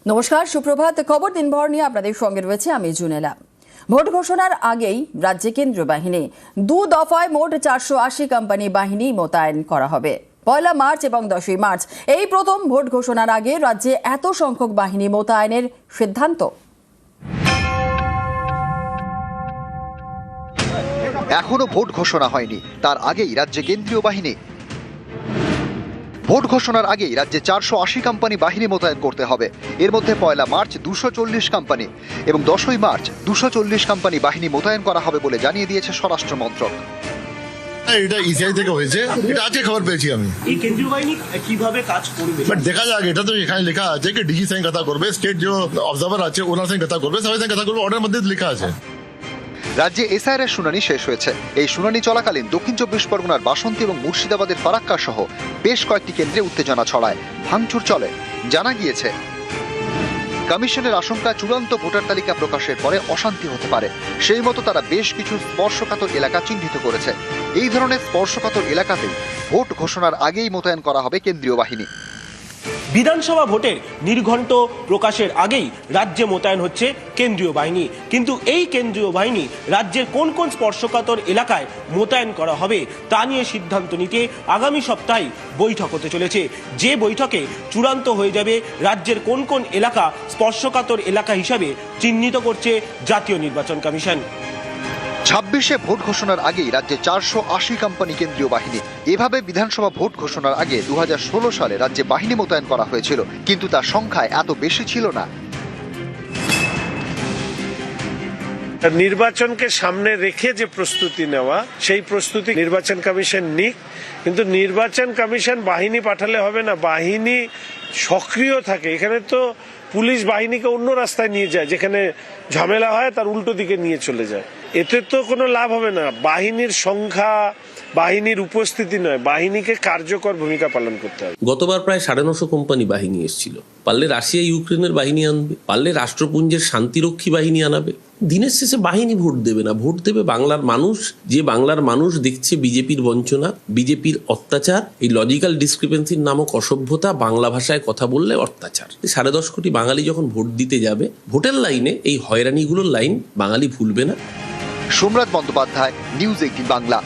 নমস্কার, সুপ্রভাত। খবর দিনভর নিয়ে আপনাদের সঙ্গে রয়েছে আমি জুনেলা। ভোট ঘোষণার আগেই রাজ্যে কেন্দ্রীয় বাহিনী 2 দফায় মোট 480 কোম্পানি বাহিনী মোতায়েন করা হবে। 1 মার্চ এবং 10 মার্চ এই প্রথম ভোট ঘোষণার আগে রাজ্যে এত সংখ্যক বাহিনী মোতায়েনের সিদ্ধান্ত। এখনো ভোট ঘোষণা হয়নি, তার আগেই রাজ্যে কেন্দ্রীয় বাহিনী। ভোট ঘোষণার আগেই রাজ্যে 480 কোম্পানি বাহিনী মোতায়েন করতে হবে। এর মধ্যে 1 মার্চ 240 কোম্পানি এবং 10 মার্চ 240 কোম্পানি বাহিনী মোতায়েন করা হবে বলে জানিয়ে দিয়েছে স্বরাষ্ট্র মন্ত্রক। এটা ইসিআই থেকে হয়েছে, এটা আজকে খবর পেয়েছি আমি। এই কেন্দ্রীয় বাহিনী কিভাবে কাজ করবে বাট দেখা যাক, এটা তো এখানে লেখা আছে কি ডিজি সঙ্গে কথা করবে, স্টেট যে অবজার্ভার আছে ওনার সঙ্গে কথা করবে, সবাই সঙ্গে কথা করবে, অর্ডার মধ্যে লেখা আছে। রাজ্যে এসআইআর এর শুনানি শেষ হয়েছে। এই শুনানি চলাকালীন দক্ষিণ 24 পরগনার বাসন্তী এবং মুর্শিদাবাদের ফারাক্কা সহ বেশ কয়েকটি কেন্দ্রে উত্তেজনা ছড়ায়, ভাঙচুর চলে। জানা গিয়েছে কমিশনের আশঙ্কা চূড়ান্ত ভোটার তালিকা প্রকাশের পরে অশান্তি হতে পারে। সেই মতো তারা বেশ কিছু স্পর্শকাতর এলাকা চিহ্নিত করেছে। এই ধরনের স্পর্শকাতর এলাকাতেই ভোট ঘোষণার আগেই মোতায়েন করা হবে কেন্দ্রীয় বাহিনী। বিধানসভা ভোটের নির্ঘণ্ট প্রকাশের আগেই রাজ্যে মোতায়েন হচ্ছে কেন্দ্রীয় বাহিনী। কিন্তু এই কেন্দ্রীয় বাহিনী রাজ্যের কোন কোন স্পর্শকাতর এলাকায় মোতায়েন করা হবে তা নিয়ে সিদ্ধান্ত নিতে আগামী সপ্তাহে বৈঠক হতে চলেছে। যে বৈঠকে চূড়ান্ত হয়ে যাবে রাজ্যের কোন কোন এলাকা স্পর্শকাতর এলাকা হিসাবে চিহ্নিত করছে জাতীয় নির্বাচন কমিশন। 26-এ ভোট ঘোষণার আগেই রাজ্যে 480 কোম্পানি কেন্দ্রীয় বাহিনী। এভাবে বিধানসভা ভোট ঘোষণার আগে 2016 সালে রাজ্যে বাহিনী মোতায়েন করা হয়েছিল, কিন্তু তার সংখ্যায় এত বেশি ছিল না। নির্বাচনকে সামনে রেখে যে প্রস্তুতি নেওয়া, সেই প্রস্তুতি নির্বাচন কমিশন নিক। কিন্তু নির্বাচন কমিশন বাহিনী পাঠালে হবে না, বাহিনী সক্রিয় থাকে। এখানে তো পুলিশ বাহিনীকে অন্য রাস্তায় নিয়ে যায়, যেখানে ঝামেলা হয় তার উল্টো দিকে নিয়ে চলে যায়। এতে তো কোনো লাভ হবে না। বাহিনীর সংখ্যা, বাহিনীর উপস্থিতি নয়, বাহিনীকে কার্যকর ভূমিকা পালন করতে হবে। গতবার প্রায় 950 কোম্পানি বাহিনী এসেছিল। পারলে রাশিয়া ইউক্রেনের বাহিনী আনবে, পারলে রাষ্ট্রপুঞ্জের শান্তিরক্ষী বাহিনী আনাবে। দিনের শেষে বাহিনী ভোট দেবে না, ভোট দেবে বাংলার মানুষ। যে বাংলার মানুষ দেখছে বিজেপির বঞ্চনা, বিজেপির অত্যাচার, এই লজিক্যাল ডিসক্রিপেন্সির নামক অসভ্যতা, বাংলা ভাষায় কথা বললে অত্যাচার। 10.5 কোটি বাঙালি যখন ভোট দিতে যাবে, ভোটের লাইনে এই হয়রানিগুলোর লাইন বাঙালি ভুলবে না। সোমরাত বন্দ্যোপাধ্যায়, নিউজ 18 বাংলা।